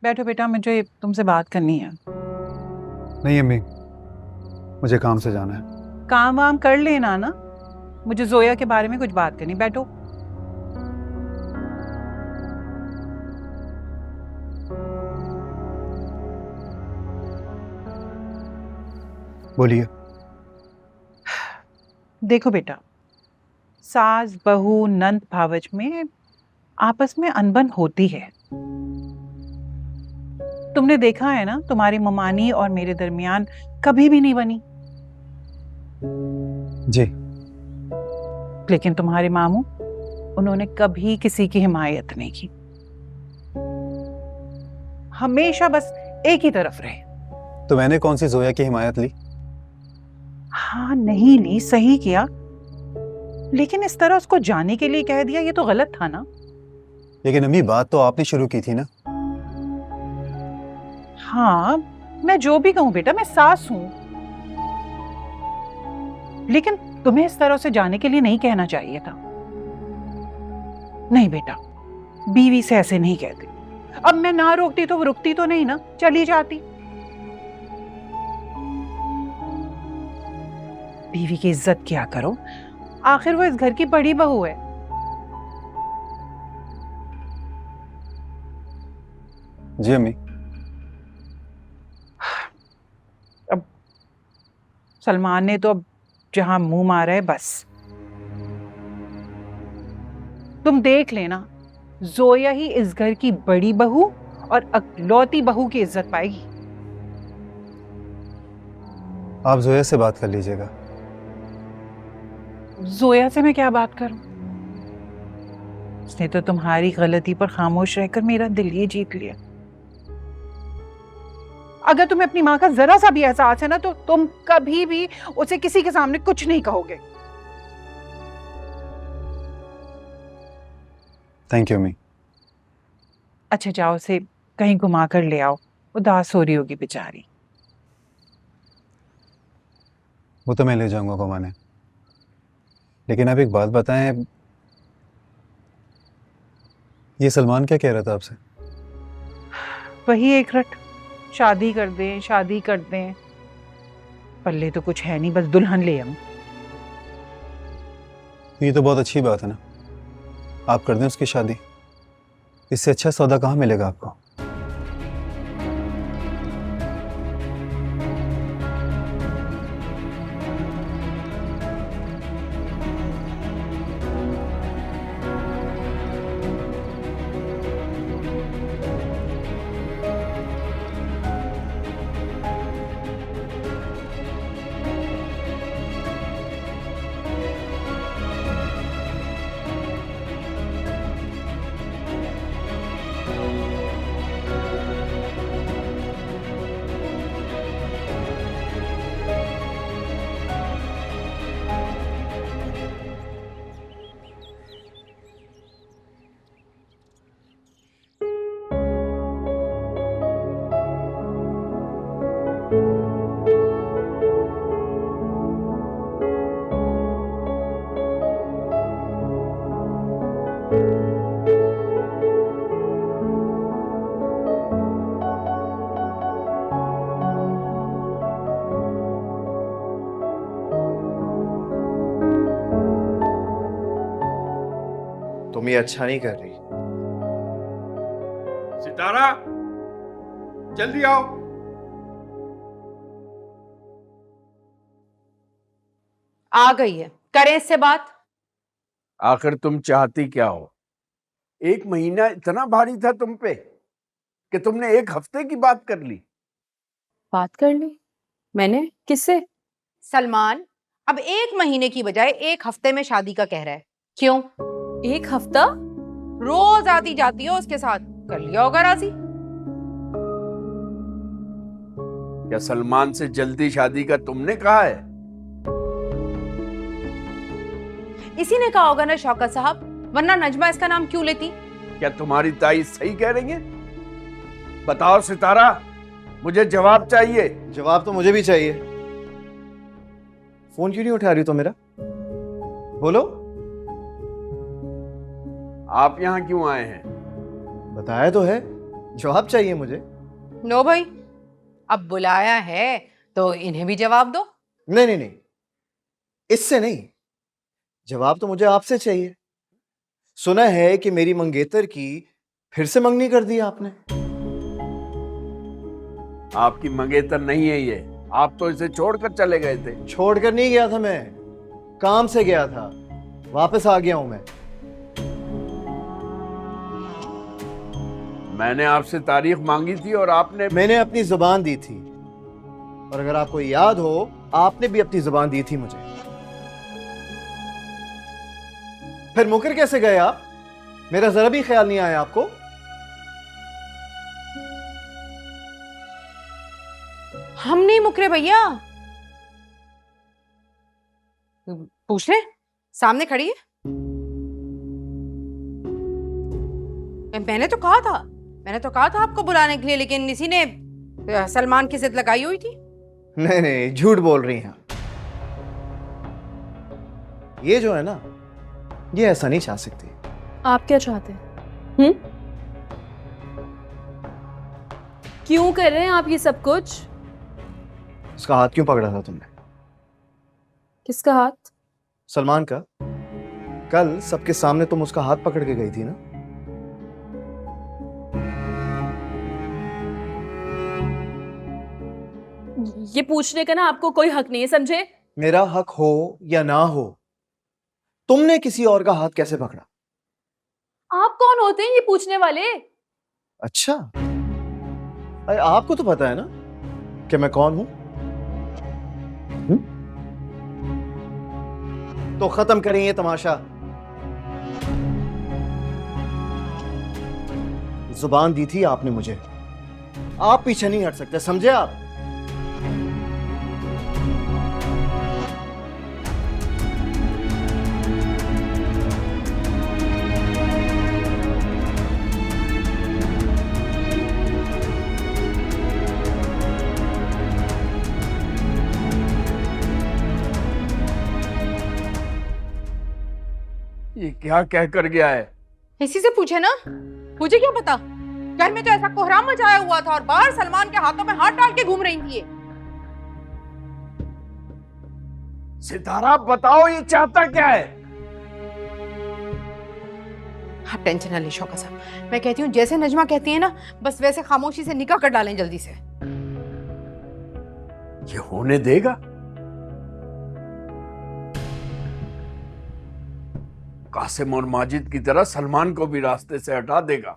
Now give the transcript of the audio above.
बैठो बेटा, मुझे तुमसे बात करनी है। नहीं अम्मी, मुझे काम से जाना है। काम वाम कर लेना ना, मुझे जोया के बारे में कुछ बात करनी। बैठो। बोलिए। देखो बेटा, सास बहू नंद भावज में आपस में अनबन होती है। तुमने देखा है ना, तुम्हारी ममानी और मेरे दरमियान कभी भी नहीं बनी। जी। लेकिन तुम्हारे मामू, उन्होंने कभी किसी की हिमायत नहीं की, हमेशा बस एक ही तरफ रहे। तो मैंने कौन सी जोया की हिमायत ली? हाँ नहीं ली, सही किया, लेकिन इस तरह उसको जाने के लिए कह दिया, ये तो गलत था ना। लेकिन अम्मी, बात तो आपने शुरू की थी ना। हाँ, मैं जो भी कहूं बेटा, मैं सास हूं, लेकिन तुम्हें इस तरह से जाने के लिए नहीं कहना चाहिए था। नहीं बेटा, बीवी से ऐसे नहीं कहते। अब मैं ना रोकती तो वो रुकती तो नहीं ना, चली जाती। बीवी की इज्जत क्या करो, आखिर वो इस घर की बड़ी बहू है। जी अम्मी। अब सलमान ने तो अब जहां मुंह मारा है, बस तुम देख लेना, जोया ही इस घर की बड़ी बहू और अकलौती बहू की इज्जत पाएगी। आप जोया से बात कर लीजिएगा। जोया से मैं क्या बात करूं? उसने तो तुम्हारी गलती पर खामोश रहकर मेरा दिल ही जीत लिया। अगर तुम्हें अपनी माँ का जरा सा भी एहसास है ना, तो तुम कभी भी उसे किसी के सामने कुछ नहीं कहोगे। थैंक यू अम्मी। अच्छा जाओ, उसे कहीं घुमा कर ले आओ, उदास हो रही होगी बेचारी। वो तो मैं ले जाऊंगा घुमाने। लेकिन आप एक बात बताएं, ये सलमान क्या कह रहा था आपसे? वही एक रट, शादी कर दें शादी कर दें। पल्ले तो कुछ है नहीं, बस दुल्हन ले आऊं। तो ये तो बहुत अच्छी बात है ना, आप कर दें उसकी शादी। इससे अच्छा सौदा कहाँ मिलेगा आपको? तुम ये अच्छा नहीं कर रही। सितारा, जल्दी आओ। आ गई है, करें इससे बात। आखिर तुम चाहती क्या हो? एक महीना इतना भारी था तुम पे कि तुमने एक हफ्ते की बात कर ली। बात कर ली मैंने? किससे? सलमान अब 1 महीने की बजाय 1 हफ्ते में शादी का कह रहा है। क्यों? 1 हफ्ता? रोज आती जाती हो उसके साथ, कर लिया होगा राजी। क्या सलमान से जल्दी शादी का तुमने कहा है? इसी ने कहा होगा ना शौकत साहब, वरना नजमा इसका नाम क्यों लेती? क्या तुम्हारी ताई सही कह रही है? बताओ सितारा, मुझे जवाब चाहिए। जवाब तो मुझे भी चाहिए। फोन क्यों नहीं उठा रही तो मेरा? बोलो। आप यहां क्यों आए हैं? बताया तो है, जवाब चाहिए मुझे? नो भाई, अब बुलाया है तो इन्हें भी जवाब दो। नहीं नहीं नहीं, इससे नहीं, जवाब तो मुझे आपसे चाहिए। सुना है कि मेरी मंगेतर की फिर से मंगनी कर दी आपने। आपकी मंगेतर नहीं है ये, आप तो इसे छोड़कर चले गए थे। छोड़कर नहीं गया था मैं, काम से गया था, वापस आ गया हूं मैं। मैंने आपसे तारीख मांगी थी और आपने मैंने अपनी जुबान दी थी, और अगर आपको याद हो, आपने भी अपनी जुबान दी थी मुझे। फिर मुकर कैसे गए आप? मेरा जरा भी ख्याल नहीं आया आपको? हम नहीं मुकरे भैया। पूछ ले, सामने खड़ी है। मैंने तो कहा था आपको बुलाने के लिए, लेकिन इसी ने सलमान की जिद लगाई हुई थी। नहीं नहीं, झूठ बोल रही हैं। ये जो है ना, ये ऐसा नहीं चाह सकती। आप क्या चाहते हैं? क्यों कर रहे हैं आप ये सब कुछ? उसका हाथ क्यों पकड़ा था तुमने? किसका हाथ? सलमान का। कल सबके सामने तुम उसका हाथ पकड़ के गई थी ना। ये पूछने का ना आपको कोई हक नहीं है, समझे? मेरा हक हो या ना हो, तुमने किसी और का हाथ कैसे पकड़ा? आप कौन होते हैं ये पूछने वाले? अच्छा, अरे आपको तो पता है ना कि मैं कौन हूं। तो खत्म करें ये तमाशा। जुबान दी थी आपने मुझे, आप पीछे नहीं हट सकते, समझे आप? ये क्या कह कर गया है? इसी से पूछे ना, मुझे क्या पता। घर में तो ऐसा कोहराम मचाया हुआ था और बाहर सलमान के हाथों में हाथ डाल के घूम रही थी ये। सितारा बताओ ये चाहता क्या है? आप टेंशन ना ले शौकत साहब, मैं कहती हूँ जैसे नजमा कहती है ना, बस वैसे खामोशी से निकाह कर डालें जल्दी से। ये होने देगा? कासिम और माजिद की तरह सलमान को भी रास्ते से हटा देगा।